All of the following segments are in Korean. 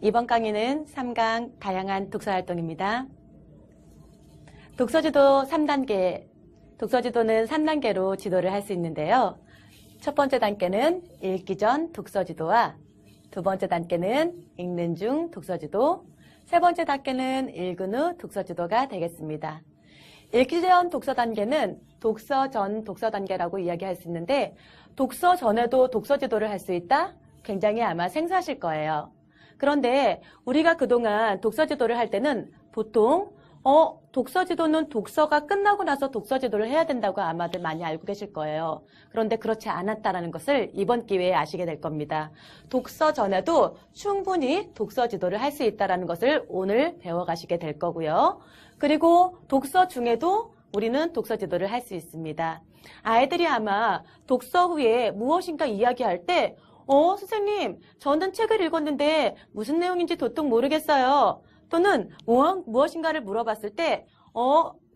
이번 강의는 3강 다양한 독서활동입니다. 독서지도 3단계, 독서지도는 3단계로 지도를 할 수 있는데요. 첫 번째 단계는 읽기 전 독서지도와 두 번째 단계는 읽는 중 독서지도, 세 번째 단계는 읽은 후 독서지도가 되겠습니다. 읽기 전 독서 단계는 독서 전 독서 단계라고 이야기할 수 있는데, 독서 전에도 독서지도를 할 수 있다? 굉장히 아마 생소하실 거예요. 그런데 우리가 그동안 독서지도를 할 때는 보통 독서지도는 독서가 끝나고 나서 독서지도를 해야 된다고 아마들 많이 알고 계실 거예요. 그런데 그렇지 않았다는 것을 이번 기회에 아시게 될 겁니다. 독서 전에도 충분히 독서지도를 할 수 있다는 것을 오늘 배워가시게 될 거고요. 그리고 독서 중에도 우리는 독서지도를 할 수 있습니다. 아이들이 아마 독서 후에 무엇인가 이야기할 때 선생님, 저는 책을 읽었는데 무슨 내용인지 도통 모르겠어요. 또는 무엇인가를 물어봤을 때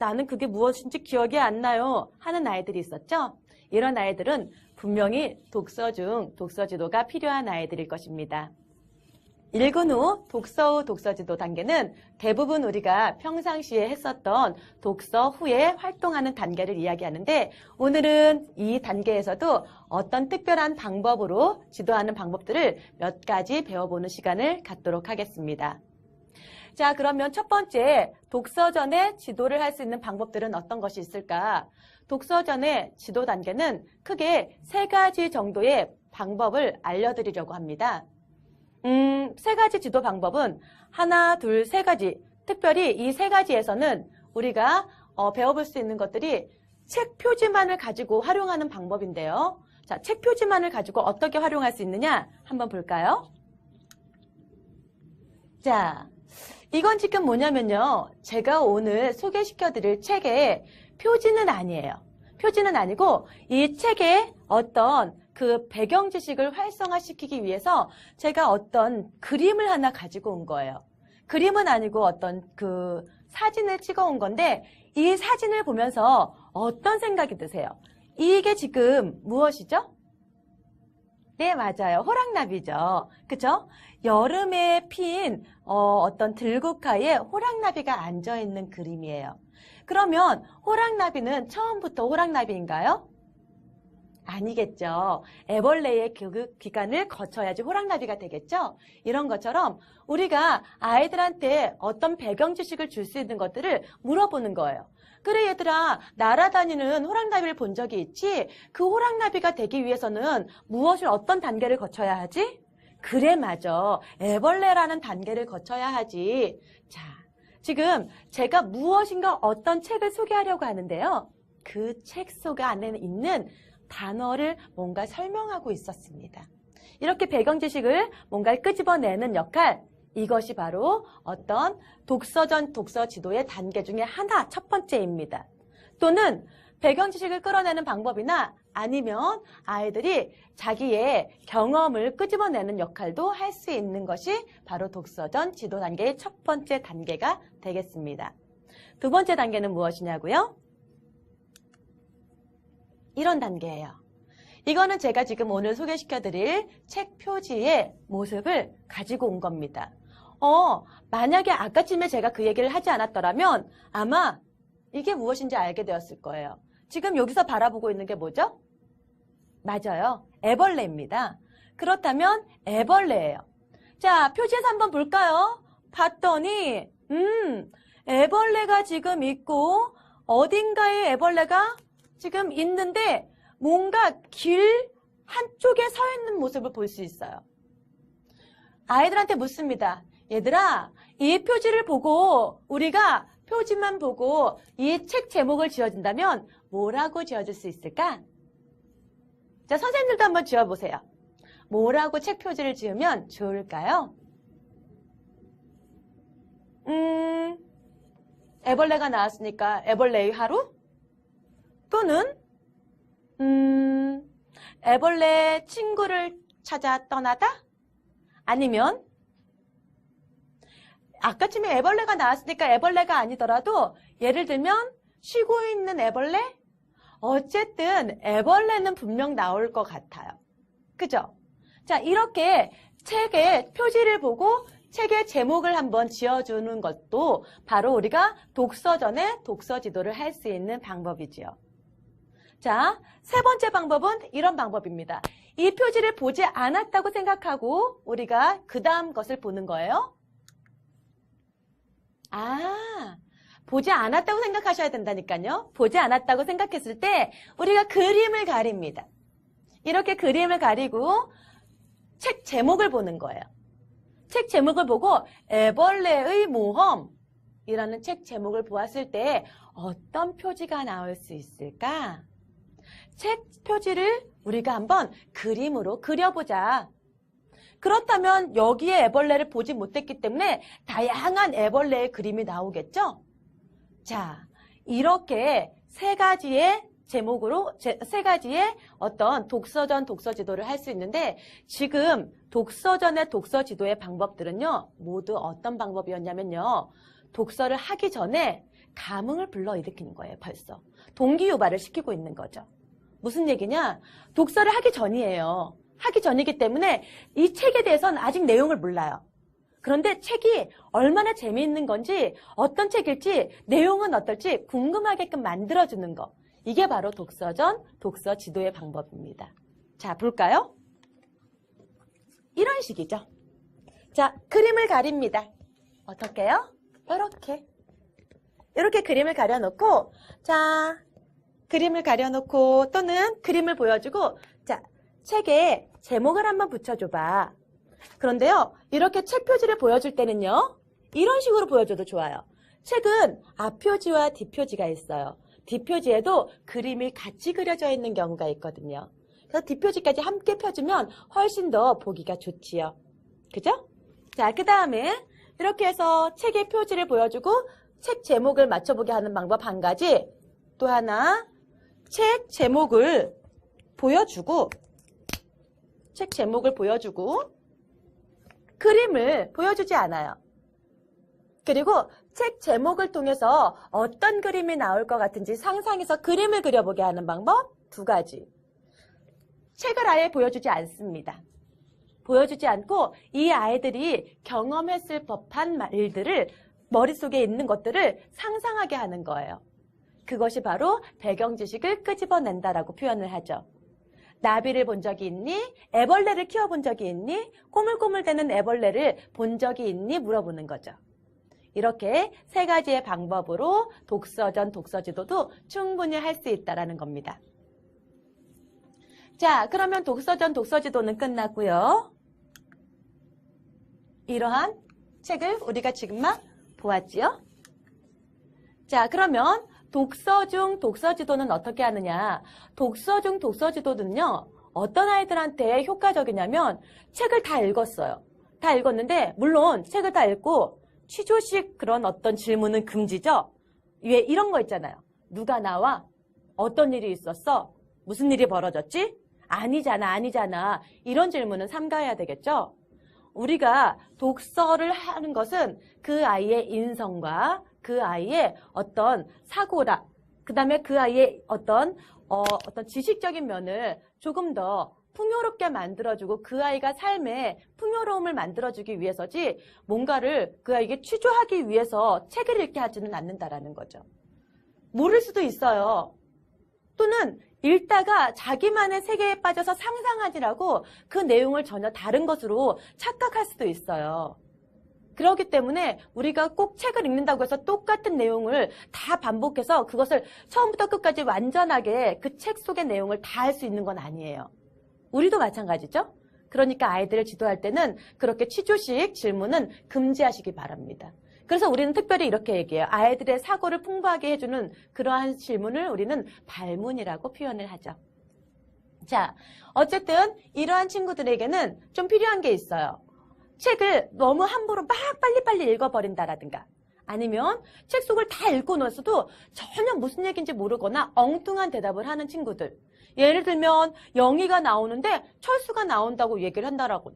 나는 그게 무엇인지 기억이 안 나요 하는 아이들이 있었죠. 이런 아이들은 분명히 독서 중 독서지도가 필요한 아이들일 것입니다. 읽은 후 독서 후 독서지도 단계는 대부분 우리가 평상시에 했었던 독서 후에 활동하는 단계를 이야기하는데, 오늘은 이 단계에서도 어떤 특별한 방법으로 지도하는 방법들을 몇 가지 배워보는 시간을 갖도록 하겠습니다. 자, 그러면 첫 번째, 독서 전에 지도를 할 수 있는 방법들은 어떤 것이 있을까? 독서 전에 지도 단계는 크게 3가지 정도의 방법을 알려드리려고 합니다. 3가지 지도 방법은 하나, 둘, 3가지. 특별히 이 3가지에서는 우리가 배워볼 수 있는 것들이 책 표지만을 가지고 활용하는 방법인데요. 자, 책 표지만을 가지고 어떻게 활용할 수 있느냐 한번 볼까요? 자, 이건 지금 뭐냐면요. 제가 오늘 소개시켜드릴 책의 표지는 아니에요. 표지는 아니고 이 책의 어떤 그 배경 지식을 활성화시키기 위해서 제가 어떤 그림을 하나 가지고 온 거예요. 그림은 아니고 어떤 그 사진을 찍어 온 건데, 이 사진을 보면서 어떤 생각이 드세요? 이게 지금 무엇이죠? 네, 맞아요. 호랑나비죠. 그쵸? 여름에 핀 어떤 들국화에 호랑나비가 앉아있는 그림이에요. 그러면 호랑나비는 처음부터 호랑나비인가요? 아니겠죠. 애벌레의 교육 기간을 거쳐야지 호랑나비가 되겠죠. 이런 것처럼 우리가 아이들한테 어떤 배경 지식을 줄 수 있는 것들을 물어보는 거예요. 그래 얘들아, 날아다니는 호랑나비를 본 적이 있지? 그 호랑나비가 되기 위해서는 어떤 단계를 거쳐야 하지? 그래, 맞아. 애벌레라는 단계를 거쳐야 하지. 자, 지금 제가 무엇인가 어떤 책을 소개하려고 하는데요. 그 책 속 안에 있는 단어를 뭔가 설명하고 있었습니다. 이렇게 배경 지식을 뭔가 끄집어내는 역할, 이것이 바로 어떤 독서 전 독서 지도의 단계 중에 하나, 첫 번째입니다. 또는 배경 지식을 끌어내는 방법이나 아니면 아이들이 자기의 경험을 끄집어내는 역할도 할 수 있는 것이 바로 독서 전 지도 단계의 첫 번째 단계가 되겠습니다. 두 번째 단계는 무엇이냐고요? 이런 단계예요. 이거는 제가 지금 오늘 소개시켜드릴 책 표지의 모습을 가지고 온 겁니다. 만약에 아까쯤에 제가 그 얘기를 하지 않았더라면 아마 이게 무엇인지 알게 되었을 거예요. 지금 여기서 바라보고 있는 게 뭐죠? 맞아요. 애벌레입니다. 그렇다면 애벌레예요. 자, 표지에서 한번 볼까요? 봤더니 애벌레가 지금 있고 어딘가에 애벌레가 지금 있는데 뭔가 길 한쪽에 서 있는 모습을 볼 수 있어요. 아이들한테 묻습니다. 얘들아, 이 표지를 보고 우리가 표지만 보고 이 책 제목을 지어준다면 뭐라고 지어줄 수 있을까? 자, 선생님들도 한번 지어보세요. 뭐라고 책 표지를 지으면 좋을까요? 애벌레가 나왔으니까 애벌레의 하루? 또는 애벌레 친구를 찾아 떠나다? 아니면 아까쯤에 애벌레가 나왔으니까 애벌레가 아니더라도 예를 들면 쉬고 있는 애벌레? 어쨌든 애벌레는 분명 나올 것 같아요. 그죠? 자, 이렇게 책의 표지를 보고 책의 제목을 한번 지어주는 것도 바로 우리가 독서전에 독서 지도를 할 수 있는 방법이지요. 자, 세 번째 방법은 이런 방법입니다. 이 표지를 보지 않았다고 생각하고 우리가 그 다음 것을 보는 거예요. 보지 않았다고 생각하셔야 된다니까요. 보지 않았다고 생각했을 때 우리가 그림을 가립니다. 이렇게 그림을 가리고 책 제목을 보는 거예요. 책 제목을 보고 애벌레의 모험이라는 책 제목을 보았을 때 어떤 표지가 나올 수 있을까? 책 표지를 우리가 한번 그림으로 그려보자. 그렇다면 여기에 애벌레를 보지 못했기 때문에 다양한 애벌레의 그림이 나오겠죠? 자, 이렇게 세 가지의 제목으로 세 가지의 어떤 독서전 독서 지도를 할 수 있는데 지금 독서전의 독서 지도의 방법들은요 모두 어떤 방법이었냐면요 독서를 하기 전에 감흥을 불러일으키는 거예요. 벌써 동기유발을 시키고 있는 거죠. 무슨 얘기냐? 독서를 하기 전이에요. 하기 전이기 때문에 이 책에 대해서는 아직 내용을 몰라요. 그런데 책이 얼마나 재미있는 건지 어떤 책일지 내용은 어떨지 궁금하게끔 만들어주는 거. 이게 바로 독서전, 독서 지도의 방법입니다. 자, 볼까요? 이런 식이죠. 자, 그림을 가립니다. 어떻게 해요? 이렇게 그림을 가려놓고 자, 그림을 가려놓고 또는 그림을 보여주고 자, 책에 제목을 한번 붙여줘봐. 그런데요, 이렇게 책 표지를 보여줄 때는요, 이런 식으로 보여줘도 좋아요. 책은 앞표지와 뒷표지가 있어요. 뒷표지에도 그림이 같이 그려져 있는 경우가 있거든요. 그래서 뒷표지까지 함께 펴주면 훨씬 더 보기가 좋지요. 그죠? 자, 그 다음에 이렇게 해서 책의 표지를 보여주고 책 제목을 맞춰보게 하는 방법 한 가지. 또 하나, 책 제목을 보여주고 그림을 보여주지 않아요. 그리고 책 제목을 통해서 어떤 그림이 나올 것 같은지 상상해서 그림을 그려보게 하는 방법 두 가지. 책을 아예 보여주지 않습니다. 보여주지 않고 이 아이들이 경험했을 법한 말들을 머릿속에 있는 것들을 상상하게 하는 거예요. 그것이 바로 배경 지식을 끄집어낸다라고 표현을 하죠. 나비를 본 적이 있니? 애벌레를 키워본 적이 있니? 꼬물꼬물대는 애벌레를 본 적이 있니? 물어보는 거죠. 이렇게 세 가지의 방법으로 독서전, 독서지도도 충분히 할 수 있다는 겁니다. 자, 그러면 독서전, 독서지도는 끝났고요. 이러한 책을 우리가 지금 막 보았지요? 자, 그러면 독서 중 독서지도는 어떻게 하느냐? 독서 중 독서지도는요, 어떤 아이들한테 효과적이냐면 책을 다 읽었어요. 다 읽었는데 물론 책을 다 읽고 취조식 그런 어떤 질문은 금지죠. 왜 이런 거 있잖아요. 누가 나와? 어떤 일이 있었어? 무슨 일이 벌어졌지? 아니잖아. 이런 질문은 삼가해야 되겠죠. 우리가 독서를 하는 것은 그 아이의 인성과 그 아이의 어떤 사고라, 그 다음에 그 아이의 어떤 지식적인 면을 조금 더 풍요롭게 만들어주고 그 아이가 삶에 풍요로움을 만들어주기 위해서지 뭔가를 그 아이에게 취조하기 위해서 책을 읽게 하지는 않는다라는 거죠. 모를 수도 있어요. 또는 읽다가 자기만의 세계에 빠져서 상상하지라고 그 내용을 전혀 다른 것으로 착각할 수도 있어요. 그렇기 때문에 우리가 꼭 책을 읽는다고 해서 똑같은 내용을 다 반복해서 그것을 처음부터 끝까지 완전하게 그 책 속의 내용을 다 할 수 있는 건 아니에요. 우리도 마찬가지죠. 그러니까 아이들을 지도할 때는 그렇게 취조식 질문은 금지하시기 바랍니다. 그래서 우리는 특별히 이렇게 얘기해요. 아이들의 사고를 풍부하게 해주는 그러한 질문을 우리는 발문이라고 표현을 하죠. 자, 어쨌든 이러한 친구들에게는 좀 필요한 게 있어요. 책을 너무 함부로 막 빨리빨리 읽어버린다라든가 아니면 책 속을 다 읽고 나서도 전혀 무슨 얘기인지 모르거나 엉뚱한 대답을 하는 친구들. 예를 들면 영희가 나오는데 철수가 나온다고 얘기를 한다라고요.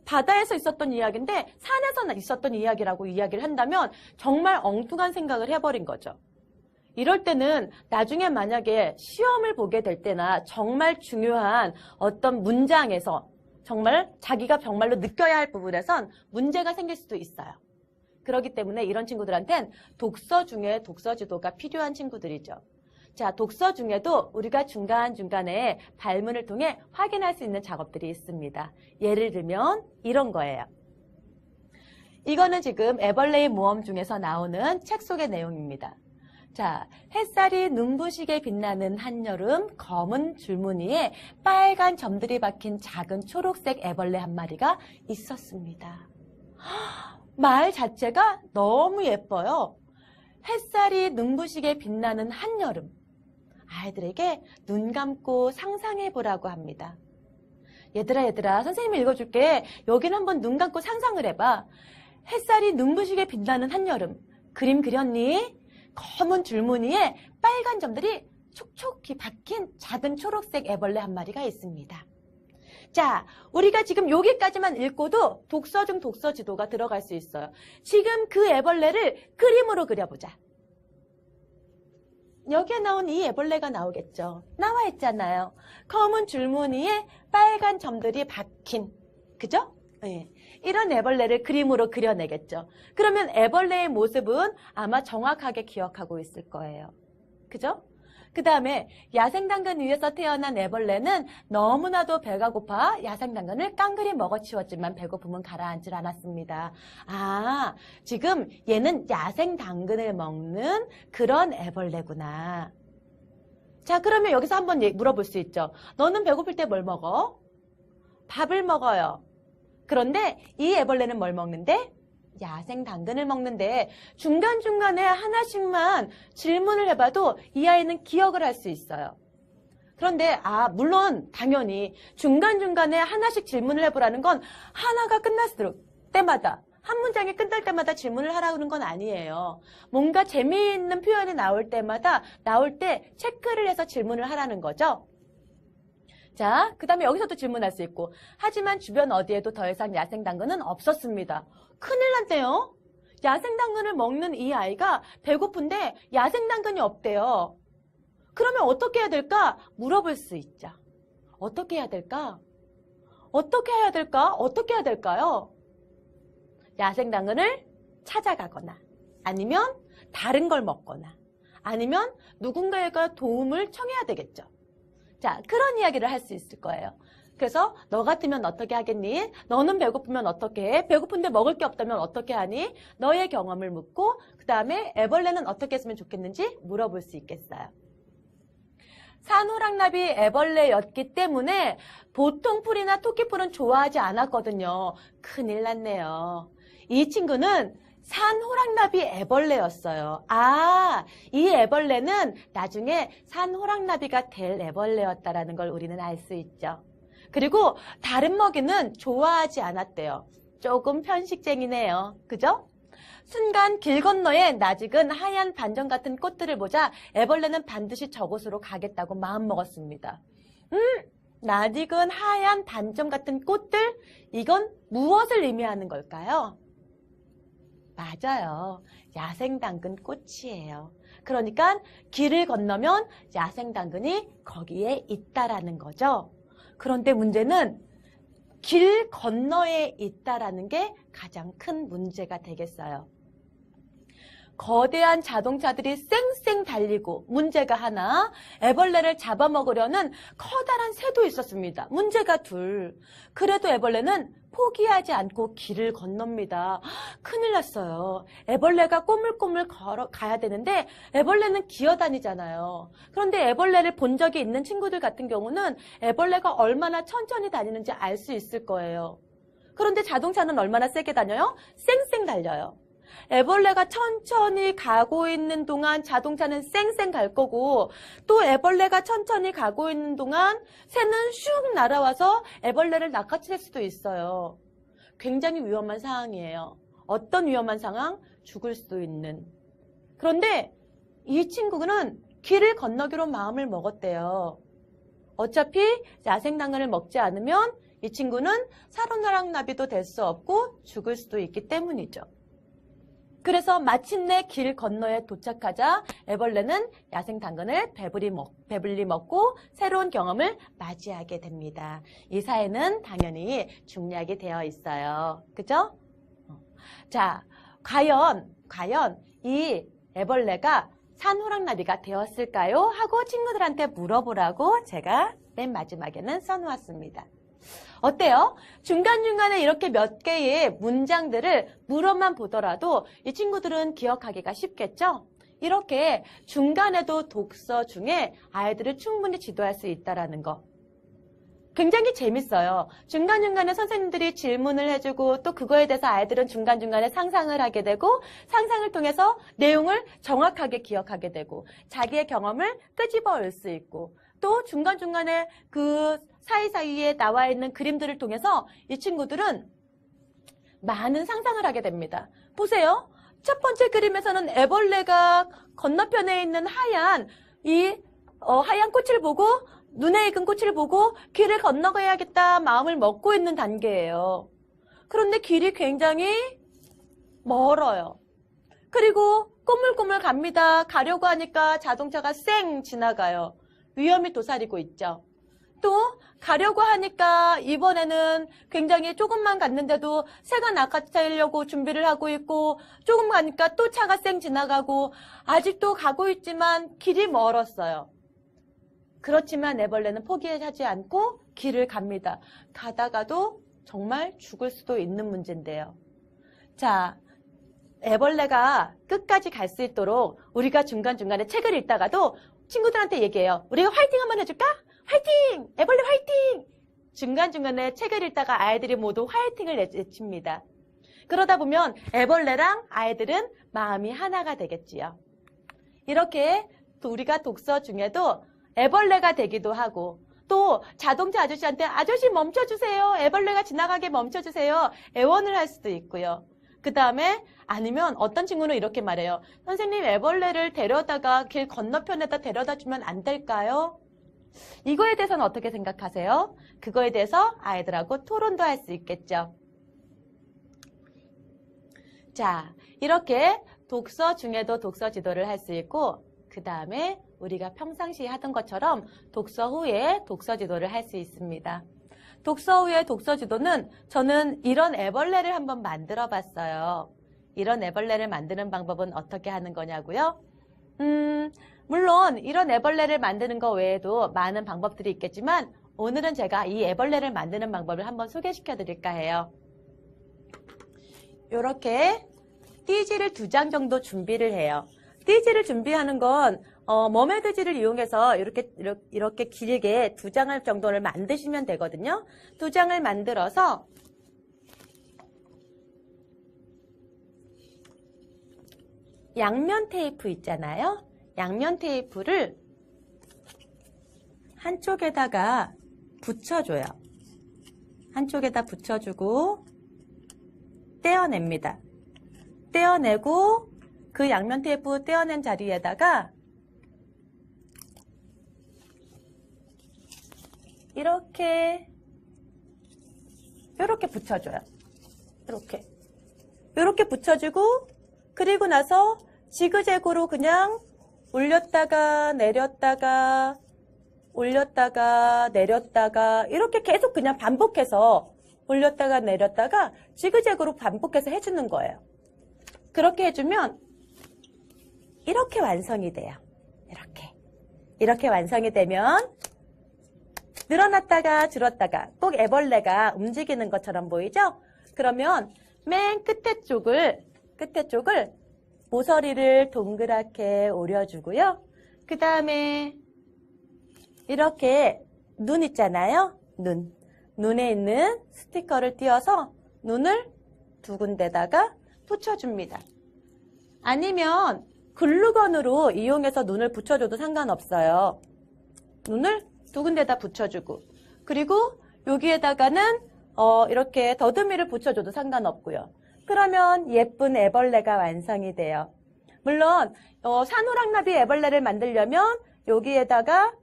바다에서 있었던 이야기인데 산에서 있었던 이야기라고 이야기를 한다면 정말 엉뚱한 생각을 해버린 거죠. 이럴 때는 나중에 만약에 시험을 보게 될 때나 정말 중요한 어떤 문장에서 정말 자기가 정말로 느껴야 할 부분에선 문제가 생길 수도 있어요. 그렇기 때문에 이런 친구들한텐 독서 중에 독서지도가 필요한 친구들이죠. 자, 독서 중에도 우리가 중간중간에 발문을 통해 확인할 수 있는 작업들이 있습니다. 예를 들면 이런 거예요. 이거는 지금 애벌레의 모험 중에서 나오는 책 속의 내용입니다. 자, 햇살이 눈부시게 빛나는 한여름 검은 줄무늬에 빨간 점들이 박힌 작은 초록색 애벌레 한 마리가 있었습니다. 말 자체가 너무 예뻐요. 햇살이 눈부시게 빛나는 한여름. 아이들에게 눈 감고 상상해보라고 합니다. 얘들아, 선생님이 읽어줄게. 여긴 한번 눈 감고 상상을 해봐. 햇살이 눈부시게 빛나는 한여름. 그림 그렸니? 검은 줄무늬에 빨간 점들이 촉촉히 박힌 작은 초록색 애벌레 한 마리가 있습니다. 자, 우리가 지금 여기까지만 읽고도 독서 중 독서 지도가 들어갈 수 있어요. 지금 그 애벌레를 그림으로 그려보자. 여기에 나온 이 애벌레가 나오겠죠. 나와 있잖아요. 검은 줄무늬에 빨간 점들이 박힌, 그죠? 네. 이런 애벌레를 그림으로 그려내겠죠. 그러면 애벌레의 모습은 아마 정확하게 기억하고 있을 거예요. 그죠? 그 다음에 야생당근 위에서 태어난 애벌레는 너무나도 배가 고파 야생당근을 깡그리 먹어치웠지만 배고픔은 가라앉질 않았습니다. 아, 지금 얘는 야생당근을 먹는 그런 애벌레구나. 자, 그러면 여기서 한번 물어볼 수 있죠. 너는 배고플 때 뭘 먹어? 밥을 먹어요. 그런데 이 애벌레는 뭘 먹는데? 야생 당근을 먹는데 중간중간에 하나씩만 질문을 해봐도 이 아이는 기억을 할 수 있어요. 그런데 물론 당연히 중간중간에 하나씩 질문을 해보라는 건 하나가 끝났을 때마다 한 문장이 끝날 때마다 질문을 하라는 건 아니에요. 뭔가 재미있는 표현이 나올 때 체크를 해서 질문을 하라는 거죠. 자, 그 다음에 여기서도 질문할 수 있고 하지만 주변 어디에도 더 이상 야생당근은 없었습니다. 큰일 났네요. 야생당근을 먹는 이 아이가 배고픈데 야생당근이 없대요. 그러면 어떻게 해야 될까? 물어볼 수 있죠. 어떻게 해야 될까? 어떻게 해야 될까? 어떻게 해야 될까요? 야생당근을 찾아가거나 아니면 다른 걸 먹거나 아니면 누군가에게 도움을 청해야 되겠죠. 자, 그런 이야기를 할 수 있을 거예요. 그래서 너 같으면 어떻게 하겠니? 너는 배고프면 어떻게 해? 배고픈데 먹을 게 없다면 어떻게 하니? 너의 경험을 묻고 그 다음에 애벌레는 어떻게 했으면 좋겠는지 물어볼 수 있겠어요. 산호랑나비 애벌레였기 때문에 보통 풀이나 토끼풀은 좋아하지 않았거든요. 큰일 났네요. 이 친구는 산호랑나비 애벌레였어요. 이 애벌레는 나중에 산호랑나비가 될 애벌레였다라는 걸 우리는 알 수 있죠. 그리고 다른 먹이는 좋아하지 않았대요. 조금 편식쟁이네요. 그죠? 순간 길 건너에 낯익은 하얀 반점 같은 꽃들을 보자 애벌레는 반드시 저곳으로 가겠다고 마음먹었습니다. 낯익은 하얀 반점 같은 꽃들? 이건 무엇을 의미하는 걸까요? 맞아요. 야생당근 꽃이에요. 그러니까 길을 건너면 야생당근이 거기에 있다라는 거죠. 그런데 문제는 길 건너에 있다라는 게 가장 큰 문제가 되겠어요. 거대한 자동차들이 쌩쌩 달리고 문제가 하나, 애벌레를 잡아먹으려는 커다란 새도 있었습니다. 문제가 둘. 그래도 애벌레는 포기하지 않고 길을 건넙니다. 큰일 났어요. 애벌레가 꼬물꼬물 가야 되는데 애벌레는 기어다니잖아요. 그런데 애벌레를 본 적이 있는 친구들 같은 경우는 애벌레가 얼마나 천천히 다니는지 알 수 있을 거예요. 그런데 자동차는 얼마나 세게 다녀요? 쌩쌩 달려요. 애벌레가 천천히 가고 있는 동안 자동차는 쌩쌩 갈 거고 또 애벌레가 천천히 가고 있는 동안 새는 슉 날아와서 애벌레를 낚아챌 수도 있어요. 굉장히 위험한 상황이에요. 어떤 위험한 상황? 죽을 수도 있는. 그런데 이 친구는 길을 건너기로 마음을 먹었대요. 어차피 야생당근을 먹지 않으면 이 친구는 산호랑나비도 될 수 없고 죽을 수도 있기 때문이죠. 그래서 마침내 길 건너에 도착하자 애벌레는 야생 당근을 배불리 먹고 새로운 경험을 맞이하게 됩니다. 이 사회는 당연히 중략이 되어 있어요. 그죠? 자, 과연 이 애벌레가 산호랑나비가 되었을까요? 하고 친구들한테 물어보라고 제가 맨 마지막에는 써놓았습니다. 어때요? 중간중간에 이렇게 몇 개의 문장들을 물어만 보더라도 이 친구들은 기억하기가 쉽겠죠? 이렇게 중간에도 독서 중에 아이들을 충분히 지도할 수 있다는 거. 굉장히 재밌어요. 중간중간에 선생님들이 질문을 해주고 또 그거에 대해서 아이들은 중간중간에 상상을 하게 되고 상상을 통해서 내용을 정확하게 기억하게 되고 자기의 경험을 끄집어 올 수 있고 또 중간중간에 그 사이사이에 나와 있는 그림들을 통해서 이 친구들은 많은 상상을 하게 됩니다. 보세요. 첫 번째 그림에서는 애벌레가 건너편에 있는 하얀 꽃을 보고 눈에 익은 꽃을 보고 길을 건너가야겠다 마음을 먹고 있는 단계예요. 그런데 길이 굉장히 멀어요. 그리고 꼬물꼬물 갑니다. 가려고 하니까 자동차가 쌩 지나가요. 위험이 도사리고 있죠. 또 가려고 하니까 이번에는 굉장히 조금만 갔는데도 새가 낚아채려고 준비를 하고 있고 조금 가니까 또 차가 쌩 지나가고 아직도 가고 있지만 길이 멀었어요. 그렇지만 애벌레는 포기하지 않고 길을 갑니다. 가다가도 정말 죽을 수도 있는 문제인데요. 자, 애벌레가 끝까지 갈 수 있도록 우리가 중간중간에 책을 읽다가도 친구들한테 얘기해요. 우리가 화이팅 한번 해줄까? 화이팅! 애벌레 화이팅! 중간중간에 책을 읽다가 아이들이 모두 화이팅을 외칩니다. 그러다 보면 애벌레랑 아이들은 마음이 하나가 되겠지요. 이렇게 우리가 독서 중에도 애벌레가 되기도 하고 또 자동차 아저씨한테 아저씨 멈춰주세요. 애벌레가 지나가게 멈춰주세요. 애원을 할 수도 있고요. 그 다음에 아니면 어떤 친구는 이렇게 말해요. 선생님 애벌레를 데려다가 길 건너편에다 데려다 주면 안 될까요? 이거에 대해서는 어떻게 생각하세요? 그거에 대해서 아이들하고 토론도 할 수 있겠죠. 자, 이렇게 독서 중에도 독서 지도를 할 수 있고 그 다음에 우리가 평상시에 하던 것처럼 독서 후에 독서 지도를 할 수 있습니다. 독서 후에 독서 지도는 저는 이런 애벌레를 한번 만들어 봤어요. 이런 애벌레를 만드는 방법은 어떻게 하는 거냐고요? 물론 이런 애벌레를 만드는 거 외에도 많은 방법들이 있겠지만 오늘은 제가 이 애벌레를 만드는 방법을 한번 소개시켜 드릴까 해요. 이렇게 띠지를 2장 정도 준비를 해요. 띠지를 준비하는 건 머메드지를 이용해서 이렇게 길게 2장을 정도를 만드시면 되거든요. 2장을 만들어서 양면 테이프 있잖아요. 양면 테이프를 한쪽에다가 붙여줘요. 한쪽에다 붙여주고 떼어냅니다. 떼어내고 그 양면 테이프 떼어낸 자리에다가 이렇게 붙여줘요. 이렇게 붙여주고 그리고 나서 지그재그로 그냥 올렸다가 내렸다가 올렸다가 내렸다가 이렇게 계속 그냥 반복해서 올렸다가 내렸다가 지그재그로 반복해서 해주는 거예요. 그렇게 해주면 이렇게 완성이 돼요. 이렇게 완성이 되면 늘어났다가 줄었다가 꼭 애벌레가 움직이는 것처럼 보이죠? 그러면 맨 끝에 쪽을 모서리를 동그랗게 오려주고요. 그 다음에 이렇게 눈 있잖아요. 눈에 있는 스티커를 띄워서 눈을 2군데다가 붙여줍니다. 아니면 글루건으로 이용해서 눈을 붙여줘도 상관없어요. 눈을 2군데다 붙여주고 그리고 여기에다가는 이렇게 더듬이를 붙여줘도 상관없고요. 그러면 예쁜 애벌레가 완성이 돼요. 물론 산호랑나비 애벌레를 만들려면 여기에다가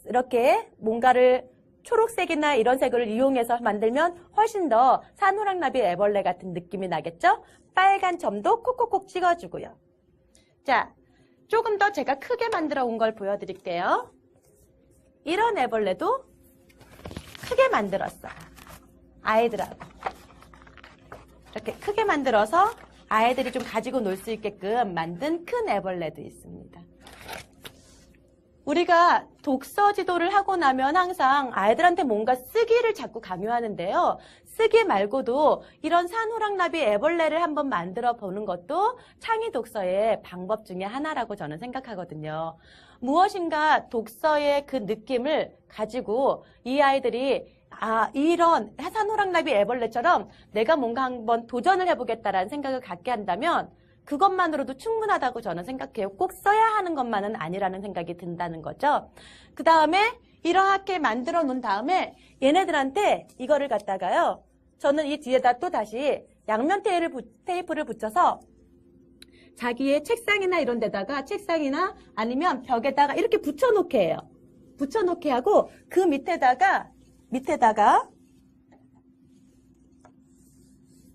이렇게 뭔가를 초록색이나 이런 색을 이용해서 만들면 훨씬 더 산호랑나비 애벌레 같은 느낌이 나겠죠? 빨간 점도 콕콕콕 찍어주고요. 자, 조금 더 제가 크게 만들어 온 걸 보여드릴게요. 이런 애벌레도 크게 만들었어요. 아이들하고. 이렇게 크게 만들어서 아이들이 좀 가지고 놀 수 있게끔 만든 큰 애벌레도 있습니다. 우리가 독서 지도를 하고 나면 항상 아이들한테 뭔가 쓰기를 자꾸 강요하는데요. 쓰기 말고도 이런 산호랑나비 애벌레를 한번 만들어 보는 것도 창의 독서의 방법 중에 하나라고 저는 생각하거든요. 무엇인가 독서의 그 느낌을 가지고 이 아이들이 이런 산호랑나비 애벌레처럼 내가 뭔가 한번 도전을 해보겠다라는 생각을 갖게 한다면 그것만으로도 충분하다고 저는 생각해요. 꼭 써야 하는 것만은 아니라는 생각이 든다는 거죠. 그 다음에 이렇게 만들어 놓은 다음에 얘네들한테 이거를 갖다가요. 저는 이 뒤에다 또 다시 양면 테이프를 붙여서 자기의 책상이나 이런 데다가 책상이나 아니면 벽에다가 이렇게 붙여놓게 해요. 붙여놓게 하고 그 밑에다가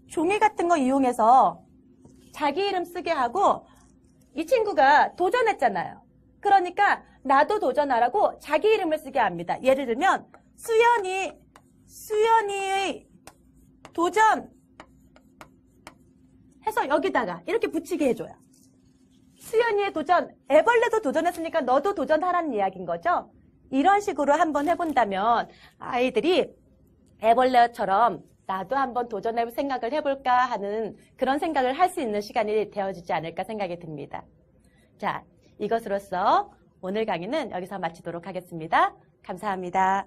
종이 같은 거 이용해서 자기 이름 쓰게 하고 이 친구가 도전했잖아요. 그러니까 나도 도전하라고 자기 이름을 쓰게 합니다. 예를 들면 수연이의 도전 해서 여기다가 이렇게 붙이게 해줘요. 수연이의 도전, 애벌레도 도전했으니까 너도 도전하라는 이야기인 거죠. 이런 식으로 한번 해본다면 아이들이 애벌레처럼 나도 한번 도전해 생각을 해볼까 하는 그런 생각을 할 수 있는 시간이 되어지지 않을까 생각이 듭니다. 자, 이것으로써 오늘 강의는 여기서 마치도록 하겠습니다. 감사합니다.